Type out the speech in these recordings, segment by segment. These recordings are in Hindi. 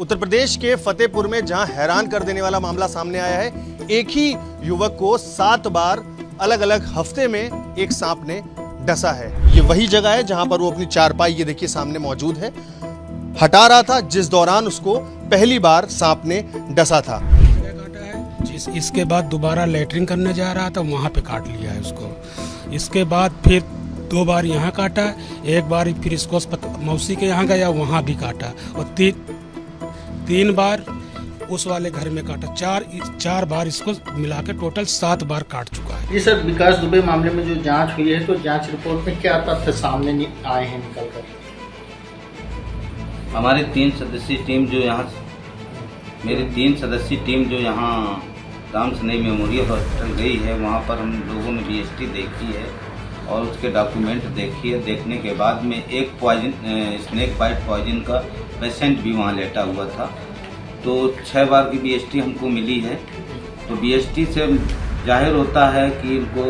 उत्तर प्रदेश के फतेहपुर में जहां हैरान कर देने वाला मामला सामने आया है। एक ही युवक को 7 बार अलग अलग हफ्ते में एक सांप ने डसा है। ये वही जगह है जहां पर वो अपनी चारपाई, ये देखिए सामने मौजूद है, हटा रहा था, जिस दौरान उसको पहली बार सांप ने डसा था। इसके बाद दोबारा लैटरिन करने जा रहा था, वहां पे काट लिया है उसको। इसके बाद फिर 2 बार यहाँ काटा, एक बार फिर इसको मौसी के यहाँ गया, वहाँ भी काटा, और 3 बार उस वाले घर में काटा। 4 बार इसको मिला के टोटल 7 बार काट चुका है। ये सर विकास दुबे मामले में जो जांच हुई है, तो जांच रिपोर्ट में क्या तथ्य सामने आए हैं निकल कर? हमारी 3 सदस्यीय टीम जो यहाँ, मेरी 3 सदस्यीय टीम जो यहाँ राम सनेही मेमोरियल हॉस्पिटल गई है, वहाँ पर हम लोगों ने BST देखी है और उसके डॉक्यूमेंट देखी है। देखने के बाद में एक स्नेक बाइट पॉइजन का पेशेंट भी वहाँ लेटा हुआ था। तो 6 बार की BST हमको मिली है। तो BST से जाहिर होता है कि इनको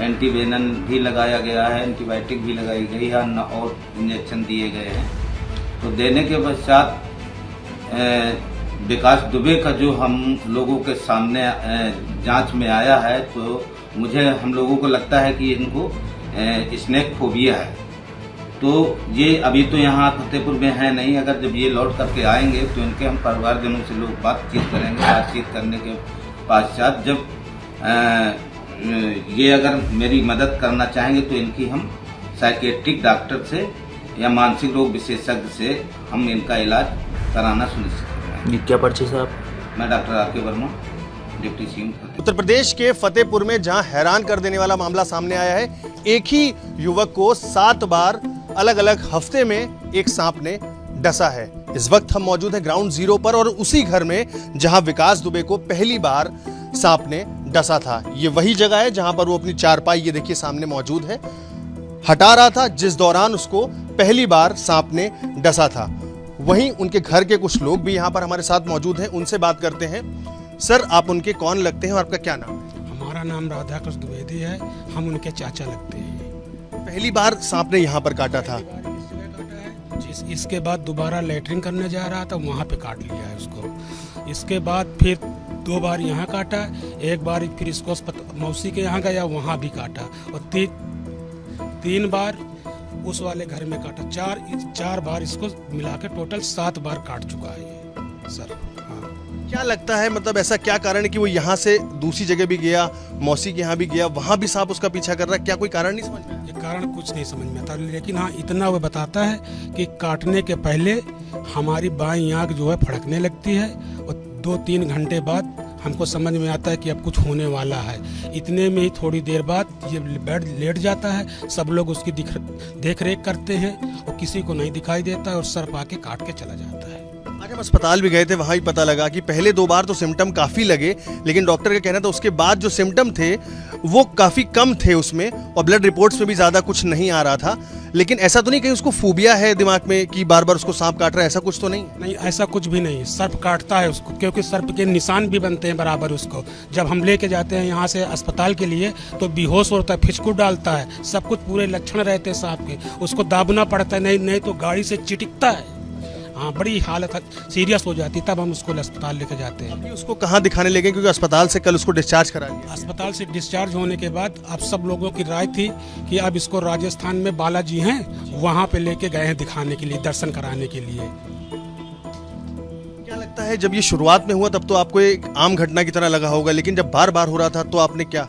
एंटीवेनम भी लगाया गया है, एंटीबायोटिक भी लगाई गई है और इंजेक्शन दिए गए हैं। तो देने के पश्चात विकास दुबे का जो हम लोगों के सामने जांच में आया है, तो हम लोगों को लगता है कि इनको स्नेक फोबिया है। तो ये अभी तो यहाँ फतेहपुर में है नहीं, अगर जब ये लौट करके आएंगे तो इनके हम परिवारजनों से लोग बातचीत करेंगे। बातचीत करने के पश्चात जब ये अगर मेरी मदद करना चाहेंगे तो इनकी हम साइकेट्रिक डॉक्टर से या मानसिक रोग विशेषज्ञ से हम इनका इलाज कराना सुनिश्चित करेंगे। क्या पर्चे साहब? मैं doctor RK Verma, deputy CM। Uttar Pradesh के फतेहपुर में जहां हैरान कर देने वाला मामला सामने आया है। एक ही युवक को 7 बार अलग अलग हफ्ते में एक सांप ने डसा है। इस वक्त हम मौजूद हैं ग्राउंड जीरो पर और उसी घर में जहां विकास दुबे को पहली बार सांप ने डसा था। ये वही जगह है जहां पर वो अपनी चारपाई, ये देखिए सामने मौजूद है, हटा रहा था, जिस दौरान उसको पहली बार सांप ने डसा था। वहीं उनके घर के कुछ लोग भी यहाँ पर हमारे साथ मौजूद हैं, उनसे बात करते हैं। सर, आप उनके कौन लगते हैं और आपका क्या नाम है? हमारा नाम राधाकृष्ण द्विवेदी है, हम उनके चाचा लगते हैं। पहली बार सांप ने यहाँ पर काटा था। इसके बाद दोबारा लैटरिन करने जा रहा था, वहाँ पे काट लिया है उसको। इसके बाद फिर 2 बार यहाँ काटा, एक बार फिर इसको मौसी के यहाँ गया, वहाँ भी काटा, और 3 बार उस वाले घर में काटा। 4 बार इसको मिला के टोटल 7 बार काट चुका है ये सर। हाँ, क्या लगता है, मतलब ऐसा क्या कारण है कि वो यहाँ से दूसरी जगह भी गया, मौसी के यहाँ भी गया, वहाँ भी सांप उसका पीछा कर रहा है? क्या कोई कारण नहीं समझ में? ये कारण कुछ नहीं समझ में आता, लेकिन हाँ इतना वो बताता है कि काटने के पहले हमारी बाईं आंख जो है फड़कने लगती है, और 2-3 घंटे बाद हमको समझ में आता है कि अब कुछ होने वाला है। इतने में ही थोड़ी देर बाद ये बेड लेट जाता है, सब लोग उसकी देख रेख करते हैं और किसी को नहीं दिखाई देता है, और सर्प आके काट के चला जाता है। आज हम अस्पताल भी गए थे, वहाँ भी पता लगा कि पहले 2 बार तो सिम्टम काफ़ी लगे, लेकिन डॉक्टर का कहना था उसके बाद जो सिम्टम थे वो काफ़ी कम थे उसमें, और ब्लड रिपोर्ट्स में भी ज़्यादा कुछ नहीं आ रहा था। लेकिन ऐसा तो नहीं कहीं उसको फोबिया है दिमाग में कि बार बार उसको सांप काट रहा है, ऐसा कुछ तो नहीं? नहीं, ऐसा कुछ भी नहीं। सर्प काटता है उसको, क्योंकि सर्प के निशान भी बनते हैं बराबर उसको। जब हम लेके जाते हैं यहाँ से अस्पताल के लिए तो बेहोश होता है, फिचकू डालता है, सब कुछ पूरे लक्षण रहते हैं सांप के, उसको दाबना पड़ता है, नहीं तो गाड़ी से चिटिकता है। हाँ, बड़ी हालत सीरियस हो जाती है, तब हम उसको अस्पताल लेके जाते हैं। अभी उसको कहाँ दिखाने लगे, क्योंकि अस्पताल से कल उसको डिस्चार्ज करा लिया? अस्पताल से डिस्चार्ज होने के बाद अब सब लोगों की राय थी कि अब इसको राजस्थान में बालाजी हैं, वहाँ पे लेके गए हैं दिखाने के लिए, दर्शन कराने के लिए। क्या लगता है, जब ये शुरुआत में हुआ तब तो आपको एक आम घटना की तरह लगा होगा, लेकिन जब बार बार हो रहा था तो आपने क्या?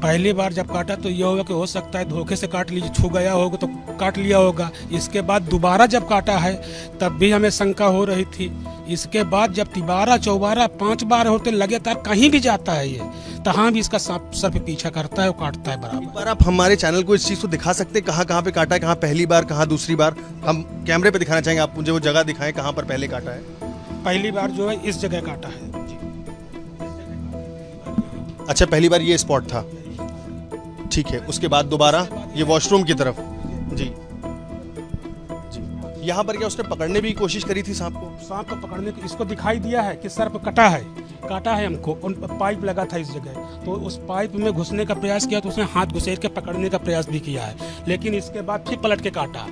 पहली बार जब काटा तो ये होगा कि हो सकता है धोखे से काट लीजिए, छू गया होगा तो काट लिया होगा। इसके बाद दोबारा जब काटा है तब भी हमें शंका हो रही थी। इसके बाद जब 13, 14, 5 बार होते लगातार कहीं भी जाता है ये, तहाँ भी इसका सर्प पीछा करता है और काटता है बराबर। एक बार आप हमारे चैनल को इस चीज़ को दिखा सकते हैं, कहाँ कहाँ पे काटा है, कहाँ पहली बार, कहाँ दूसरी बार? हम कैमरे पे दिखाना चाहेंगे, आप मुझे वो जगह दिखाएं कहाँ पर पहले काटा है। पहली बार जो है इस जगह काटा है। अच्छा, पहली बार ये स्पॉट था, ठीक है। उसके बाद दोबारा ये वॉशरूम की तरफ। जी जी, यहाँ पर क्या उसने पकड़ने भी कोशिश करी थी सांप को? सांप को पकड़ने को इसको दिखाई दिया है कि सर्प कटा है, काटा है हमको, उन पाइप लगा था इस जगह, तो उस पाइप में घुसने का प्रयास किया तो उसने हाथ घुसेर के पकड़ने का प्रयास भी किया है, लेकिन इसके बाद फिर पलट के काटा।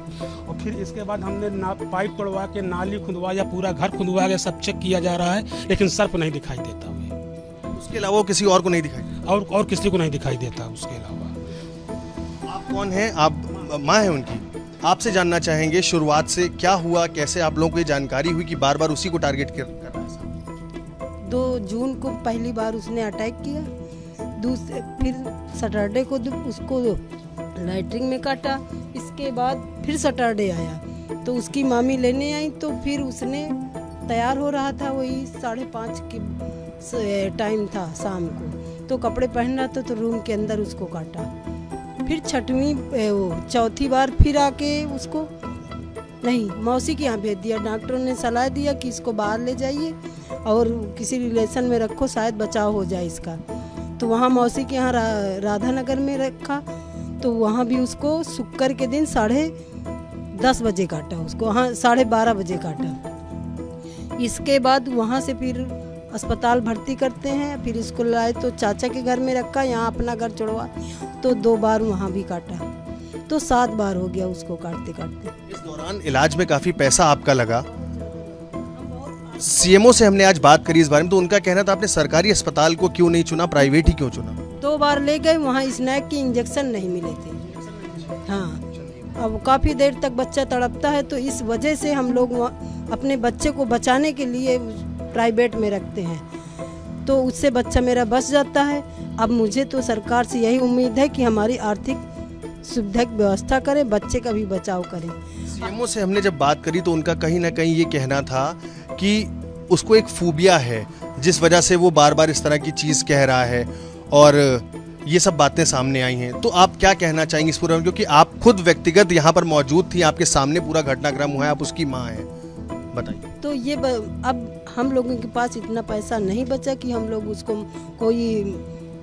और फिर इसके बाद हमने पाइप तोड़वा के नाली खुदवाया, पूरा घर खुदवा के सब चेक किया जा रहा है, लेकिन सर्प नहीं दिखाई देता हुए। उसके अलावा किसी और को नहीं दिखाई? और किसी को नहीं दिखाई देता उसके अलावा। आप कौन हैं? आप माँ हैं उनकी। आपसे जानना चाहेंगे शुरुआत से क्या हुआ, कैसे आप लोगों को ये जानकारी हुई कि बार बार उसी को टारगेट कर रहा है? 2 जून को पहली बार उसने अटैक किया, फिर सैटरडे को उसको लैटरिन में काटा, इसके बाद फिर सैटरडे आया तो उसकी मामी लेने आई, तो फिर उसने तैयार हो रहा था, वही 5:30 की टाइम था शाम को, तो कपड़े पहन रहा था तो रूम के अंदर उसको काटा। फिर चौथी बार फिर आके उसको नहीं मौसी के यहाँ भेज दिया। डॉक्टरों ने सलाह दिया कि इसको बाहर ले जाइए और किसी रिलेशन में रखो, शायद बचाव हो जाए इसका। तो वहाँ मौसी के यहाँ राधा नगर में रखा, तो वहाँ भी उसको शुक्र के दिन 10:30 बजे काटा उसको, हाँ 12:30 बजे काटा। इसके बाद वहाँ से फिर अस्पताल भर्ती करते हैं, फिर इसको लाए तो चाचा के घर में रखा, यहाँ अपना घर छोड़वा तो 2 बार वहाँ भी काटा, तो 7 बार हो गया उसको काटते काटते। इस दौरान इलाज में काफी पैसा आपका लगा। सीएमओ से हमने आज बात करी इस बारे में, तो उनका कहना था आपने सरकारी अस्पताल को क्यों नहीं चुना, प्राइवेट ही क्यों चुना? 2 बार ले गए, वहाँ स्नैक की इंजेक्शन नहीं मिले थे। हाँ, अब काफ़ी देर तक बच्चा तड़पता है, तो इस वजह से हम लोग अपने बच्चे को बचाने के लिए प्राइवेट में रखते हैं, तो उससे बच्चा मेरा बच जाता है। अब मुझे तो सरकार से यही उम्मीद है कि हमारी आर्थिक सुविधा की व्यवस्था करें, बच्चे का भी बचाव करें। सीएमओ से हमने जब बात करी तो उनका कहीं ना कहीं ये कहना था कि उसको एक फोबिया है, जिस वजह से वो बार बार इस तरह की चीज़ कह रहा है, और ये सब बातें सामने आई हैं। तो आप क्या कहना चाहेंगे इस पूरे में, क्योंकि आप खुद व्यक्तिगत यहाँ पर मौजूद थी, आपके सामने पूरा घटनाक्रम हुआ है, आप उसकी माँ हैं, बताइए। तो ये अब हम लोगों के पास इतना पैसा नहीं बचा कि हम लोग उसको, कोई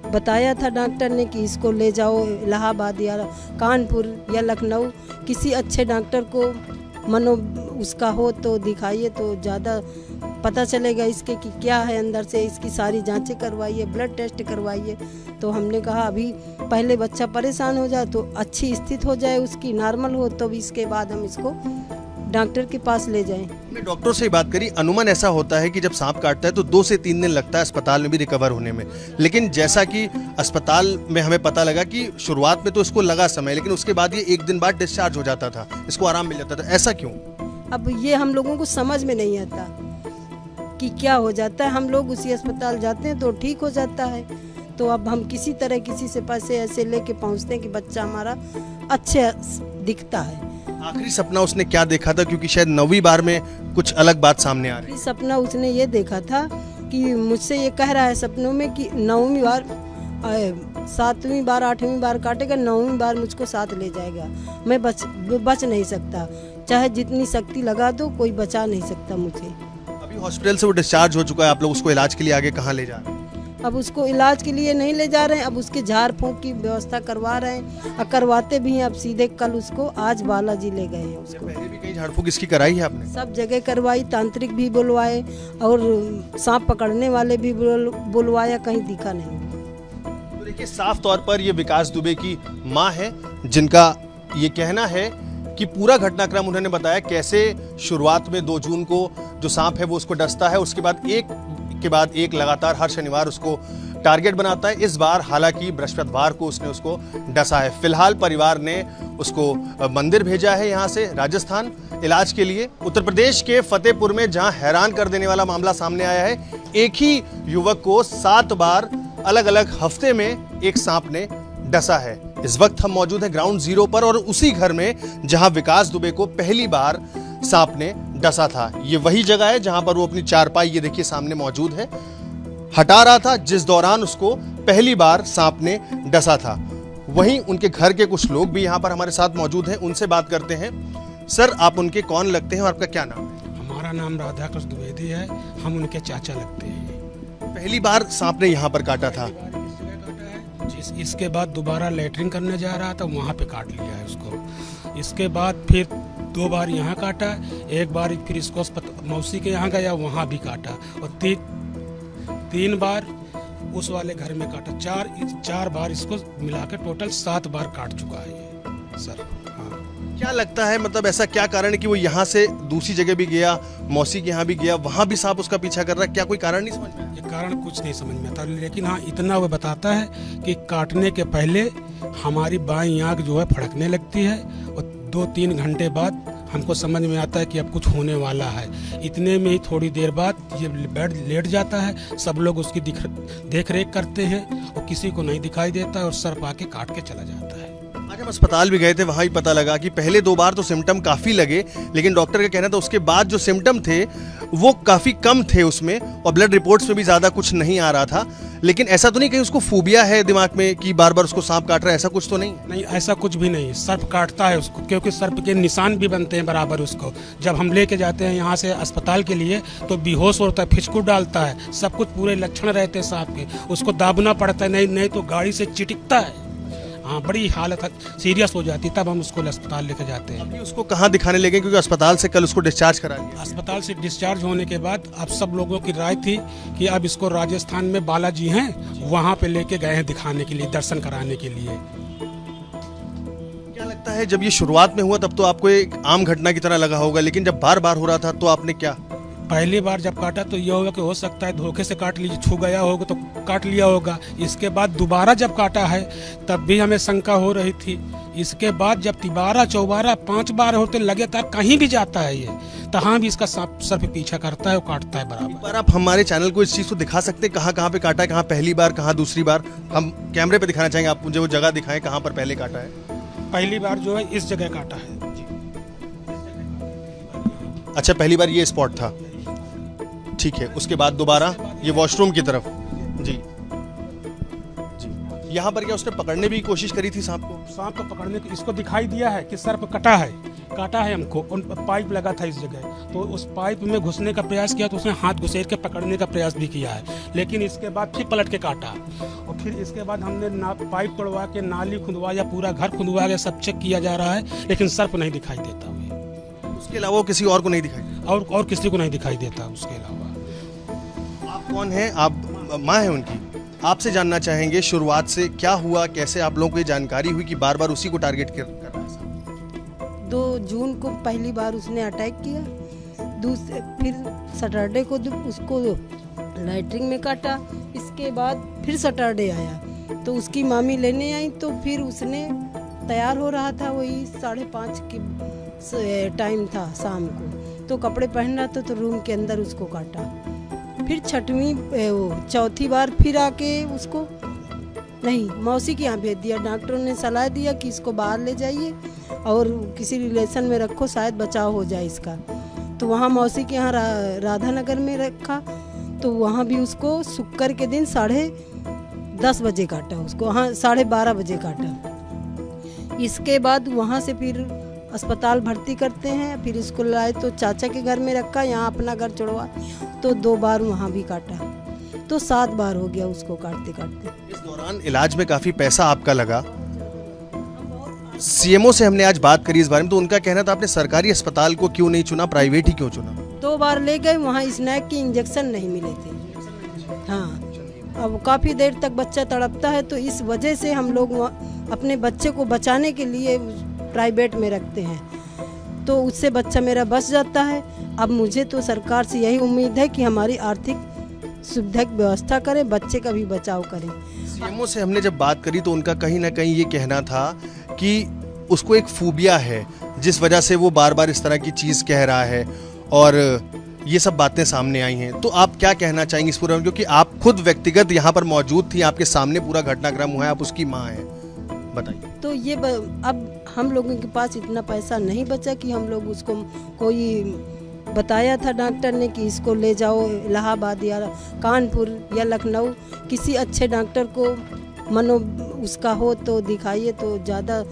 बताया था डॉक्टर ने कि इसको ले जाओ इलाहाबाद या कानपुर या लखनऊ, किसी अच्छे डॉक्टर को उसका हो तो दिखाइए, तो ज़्यादा पता चलेगा इसके कि क्या है अंदर से, इसकी सारी जांचें करवाइए, ब्लड टेस्ट करवाइए। तो हमने कहा अभी पहले बच्चा परेशान हो जाए, तो अच्छी स्थिति हो जाए उसकी, नॉर्मल हो, तो इसके बाद हम इसको डॉक्टर के पास ले जाएं। मैं डॉक्टर से बात करी, अनुमान ऐसा होता है कि जब सांप काटता है तो 2 से 3 दिन लगता है अस्पताल में भी रिकवर होने में, लेकिन जैसा कि अस्पताल में हमें पता लगा कि शुरुआत में तो इसको लगा समय, लेकिन उसके बाद ये 1 दिन बाद डिस्चार्ज हो जाता था, इसको आराम मिल जाता था। ऐसा क्यों? अब ये हम लोगों को समझ में नहीं आता कि क्या हो जाता है। हम लोग उसी अस्पताल जाते हैं तो ठीक हो जाता है, तो अब हम किसी तरह किसी से पैसे ऐसे लेके पहुंचते हैं कि बच्चा हमारा अच्छे दिखता है। आखिरी सपना उसने क्या देखा था, क्योंकि शायद 9वीं बार में कुछ अलग बात सामने आ रही है? सपना उसने ये देखा था कि मुझसे ये कह रहा है सपनों में कि 9वीं बार, 7वीं बार, 8वीं बार काटेगा, 9वीं बार मुझको साथ ले जाएगा। मैं बच नहीं सकता, चाहे जितनी शक्ति लगा दो, कोई बचा नहीं सकता मुझे। अभी हॉस्पिटल से वो डिस्चार्ज हो चुका है, आप लोग उसको इलाज के लिए आगे कहाँ ले जा रहे हैं? अब उसको इलाज के लिए नहीं ले जा रहे हैं, अब उसके झाड़ फूंक की व्यवस्था करवा रहे हैं, और करवाते भी हैं। अब सीधे कल उसको, आज बालाजी ले गए हैं उसको। पहले भी कहीं झाड़ फूंक इसकी कराई है आपने? सब जगह करवाई, तांत्रिक भी बुलवाए और सांप पकड़ने वाले भी बुलवाया, कहीं दिखा नहीं। तो देखिए, साफ तौर पर ये विकास दुबे की माँ है, जिनका ये कहना है कि पूरा घटनाक्रम उन्होंने बताया कैसे शुरुआत में 2 जून को जो सांप है वो उसको डसता है, उसके बाद एक के बाद एक लगातार हर शनिवार उसको टारगेट बनाता है। इस बार हालांकि बृहस्पतिवार को उसने उसको डसा है। फिलहाल परिवार ने उसको मंदिर भेजा है यहाँ से राजस्थान इलाज के लिए। उत्तर प्रदेश के फतेहपुर में जहाँ हैरान कर देने वाला मामला सामने आया है, एक ही युवक को 7 बार अलग अलग हफ्ते में एक सांप ने डसा है। इस वक्त हम मौजूद हैं ग्राउंड जीरो पर, और उसी घर में जहां विकास दुबे को पहली बार सांप ने डसा था। ये वही जगह है जहां पर वो अपनी चारपाई, ये देखिए सामने मौजूद है, हटा रहा था, जिस दौरान उसको पहली बार सांप ने डसा था। वहीं उनके घर के कुछ लोग भी यहाँ पर हमारे साथ मौजूद हैं, उनसे बात करते हैं। सर, आप उनके कौन लगते हैं और आपका क्या नाम है? हमारा नाम राधाकृष्ण द्विवेदी है, हम उनके चाचा लगते हैं। पहली बार सांप ने यहाँ पर काटा था, इसके बाद दोबारा लैटरिन करने जा रहा था, वहाँ पे काट लिया है उसको। इसके बाद फिर 2 बार यहाँ काटा, एक बार फिर इसको मौसी के यहाँ गया, वहाँ भी काटा, और 3 बार उस वाले घर में काटा, चार बार इसको मिला के टोटल 7 बार काट चुका है ये सर। हाँ, क्या लगता है, मतलब ऐसा क्या कारण है कि वो यहाँ से दूसरी जगह भी गया, मौसी के यहाँ भी गया, वहाँ भी सांप उसका पीछा कर रहा है? क्या कोई कारण नहीं समझ में आया? ये कारण कुछ नहीं समझ में आता, लेकिन हाँ इतना वो बताता है कि काटने के पहले हमारी बाईं आंख जो है फड़कने लगती है और 2-3 घंटे बाद हमको समझ में आता है कि अब कुछ होने वाला है। इतने में ही थोड़ी देर बाद ये बेड लेट जाता है, सब लोग उसकी देख रेख करते हैं और किसी को नहीं दिखाई देता है और सर्प आके काट के चला जाता है। आज हम अस्पताल भी गए थे, वहाँ ही पता लगा कि पहले 2 बार तो सिम्टम काफ़ी लगे, लेकिन डॉक्टर का कहना था उसके बाद जो सिम्टम थे वो काफ़ी कम थे उसमें, और ब्लड रिपोर्ट्स में भी ज़्यादा कुछ नहीं आ रहा था। लेकिन ऐसा तो नहीं कहीं उसको फोबिया है दिमाग में कि बार बार उसको सांप काट रहा है, ऐसा कुछ तो नहीं है? नहीं, ऐसा कुछ भी नहीं, सर्प काटता है उसको, क्योंकि सर्प के निशान भी बनते हैं बराबर उसको। जब हम लेके जाते हैं यहाँ से अस्पताल के लिए तो बेहोश होता है, फिचकू डालता है, सब कुछ पूरे लक्षण रहते हैं सांप के, उसको दाबना पड़ता है, नहीं तो गाड़ी से चिटिकता है। हाँ, बड़ी हालत सीरियस हो जाती है, तब हम उसको अस्पताल लेके जाते हैं। अभी उसको कहाँ दिखाने लगे, क्योंकि अस्पताल से कल उसको डिस्चार्ज करा दिया? अस्पताल से डिस्चार्ज होने के बाद अब सब लोगों की राय थी कि अब इसको राजस्थान में बालाजी हैं, वहाँ पे लेके गए हैं दिखाने के लिए, दर्शन कराने के लिए। क्या लगता है, जब ये शुरुआत में हुआ तब तो आपको एक आम घटना की तरह लगा होगा, लेकिन जब बार बार हो रहा था तो आपने क्या? पहली बार जब काटा तो ये होगा कि हो सकता है धोखे से काट लीजिए, छू गया होगा तो काट लिया होगा। इसके बाद दोबारा जब काटा है तब भी हमें शंका हो रही थी। इसके बाद जब 13, 14, 5 बार होते लगातार कहीं भी जाता है ये, तहाँ भी इसका सर्प पीछा करता है और काटता है बराबर। एक बार आप हमारे चैनल को इस चीज़ को दिखा सकते हैं, कहाँ कहाँ पे काटा है, कहाँ पहली बार, कहाँ दूसरी बार? हम कैमरे पे दिखाना चाहेंगे, आप मुझे वो जगह दिखाएं कहाँ पर पहले काटा है। पहली बार जो है इस जगह काटा है। अच्छा, पहली बार ये स्पॉट था, ठीक है। उसके बाद दोबारा ये वॉशरूम की तरफ? जी जी। यहाँ पर क्या उसने पकड़ने भी कोशिश करी थी सांप को? सांप को पकड़ने को इसको दिखाई दिया है कि सर्प काटा है हमको, और पाइप लगा था इस जगह, तो उस पाइप में घुसने का प्रयास किया तो उसने हाथ घुसेर के पकड़ने का प्रयास भी किया है, लेकिन इसके बाद फिर पलट के काटा। और फिर इसके बाद हमने पाइप तोड़वा के नाली खुदवाया, पूरा घर खुदवा के सब चेक किया जा रहा है, लेकिन सर्प नहीं दिखाई देता। उसके अलावा किसी और को नहीं दिखाई? और किसी को नहीं दिखाई देता उसके अलावा। आप कौन हैं? आप माँ हैं उनकी। आपसे जानना चाहेंगे शुरुआत से क्या हुआ, कैसे आप लोगों को ये जानकारी हुई कि बार बार उसी को टारगेट कर रहा है? 2 जून को पहली बार उसने अटैक किया, फिर सैटरडे को उसको लाइटरिंग में काटा, इसके बाद फिर सैटरडे आया तो उसकी मामी लेने आई, तो फिर उसने तैयार हो रहा था, वही 5:30 की टाइम था शाम को, तो कपड़े पहन रहा था तो रूम के अंदर उसको काटा। फिर चौथी बार फिर आके उसको नहीं मौसी के यहाँ भेज दिया। डॉक्टरों ने सलाह दिया कि इसको बाहर ले जाइए और किसी रिलेशन में रखो, शायद बचाव हो जाए इसका। तो वहाँ मौसी के यहाँ राधा नगर में रखा, तो वहाँ भी उसको शुक्र के दिन 10:30 बजे काटा उसको, हाँ 12:30 बजे काटा। इसके बाद वहाँ से फिर अस्पताल भर्ती करते हैं, फिर इसको लाए तो चाचा के घर में रखा, यहाँ अपना घर छोड़वा तो 2 बार वहाँ भी काटा, तो 7 बार हो गया उसको काटते काटते। इस दौरान इलाज में काफ़ी पैसा आपका लगा। सीएमओ से हमने आज बात करी इस बारे में, तो उनका कहना था आपने सरकारी अस्पताल को क्यों नहीं चुना, प्राइवेट ही क्यों चुना? 2 बार ले गए, वहाँ स्नैक की इंजेक्शन नहीं मिले थे। हाँ, अब काफ़ी देर तक बच्चा तड़पता है, तो इस वजह से हम लोग अपने बच्चे को बचाने के लिए प्राइवेट में रखते हैं, तो उससे बच्चा मेरा बच जाता है। अब मुझे तो सरकार से यही उम्मीद है कि हमारी आर्थिक सुविधा की व्यवस्था करें, बच्चे का भी बचाव करें। सीएमओ से हमने जब बात करी तो उनका कहीं ना कहीं ये कहना था कि उसको एक फोबिया है, जिस वजह से वो बार बार इस तरह की चीज़ कह रहा है, और ये सब बातें सामने आई हैं। तो आप क्या कहना चाहेंगे इस पूरे में, क्योंकि आप खुद व्यक्तिगत यहाँ पर मौजूद थी, आपके सामने पूरा घटनाक्रम हुआ है, आप उसकी माँ हैं, बताइए। तो ये अब हम लोगों के पास इतना पैसा नहीं बचा कि हम लोग उसको, कोई बताया था डॉक्टर ने कि इसको ले जाओ इलाहाबाद या कानपुर या लखनऊ, किसी अच्छे डॉक्टर को उसका हो तो दिखाइए, तो ज़्यादा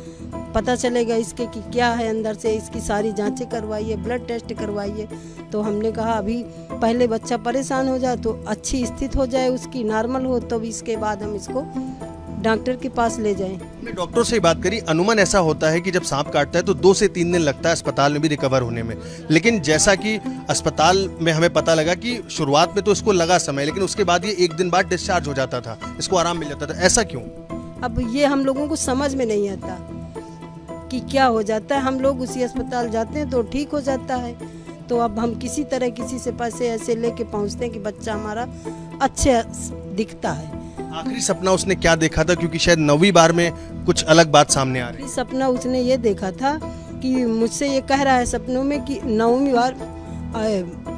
पता चलेगा इसके कि क्या है अंदर से, इसकी सारी जांचें करवाइए, ब्लड टेस्ट करवाइए। तो हमने कहा अभी पहले बच्चा परेशान हो जाए तो अच्छी स्थिति हो जाए उसकी, नॉर्मल हो, तो इसके बाद हम इसको डॉक्टर के पास ले जाएं। हमने डॉक्टर से ही बात करी, अनुमान ऐसा होता है कि जब सांप काटता है तो 2 से 3 दिन लगता है अस्पताल में भी रिकवर होने में। लेकिन जैसा कि अस्पताल में हमें पता लगा कि शुरुआत में तो इसको लगा समय, लेकिन उसके बाद ये 1 दिन बाद डिस्चार्ज हो जाता था, इसको आराम मिल जाता था। ऐसा क्यों? अब ये हम लोगों को समझ में नहीं आता कि क्या हो जाता है। हम लोग उसी अस्पताल जाते हैं तो ठीक हो जाता है, तो अब हम किसी तरह किसी से पैसे ऐसे लेके पहुंचते हैं कि बच्चा हमारा अच्छे दिखता है। आखिरी सपना उसने क्या देखा था, क्योंकि शायद 9वीं बार में कुछ अलग बात सामने आ रही है? सपना उसने ये देखा था कि मुझसे ये कह रहा है सपनों में कि 9वीं बार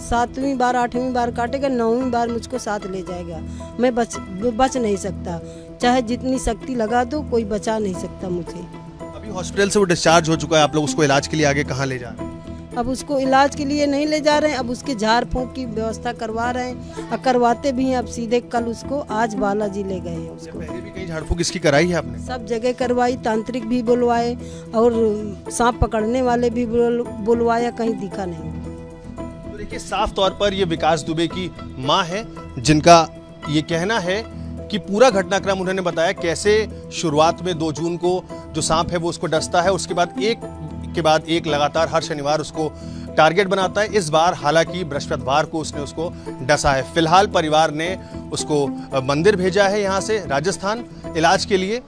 7वीं बार 8वीं बार काटेगा, 9वीं बार मुझको साथ ले जाएगा। मैं बच नहीं सकता, चाहे जितनी शक्ति लगा दो कोई बचा नहीं सकता मुझे। अभी हॉस्पिटल से वो डिस्चार्ज हो चुका है, आप लोग उसको इलाज के लिए आगे कहाँ ले जा रहे हैं? अब उसको इलाज के लिए नहीं ले जा रहे हैं, अब उसके झाड़ फूंक की व्यवस्था करवा रहे हैं और करवाते भी हैं। अब सीधे कल उसको आज बालाजी ले गए हैं उसको। पहले भी कहीं झाड़ फूंक इसकी कराई है आपने? सब जगह करवाई, तांत्रिक भी बुलवाए और सांप पकड़ने वाले भी बुलवाया, कहीं दिखा नहीं। तो देखिए, साफ तौर पर ये विकास दुबे की माँ है, जिनका ये कहना है कि पूरा घटनाक्रम उन्होंने बताया कैसे शुरुआत में 2 जून को जो सांप है वो उसको डसता है, उसके बाद एक के बाद एक लगातार हर शनिवार उसको टारगेट बनाता है। इस बार हालांकि बृहस्पतिवार को उसने उसको डसा है। फिलहाल परिवार ने उसको मंदिर भेजा है यहाँ से राजस्थान इलाज के लिए।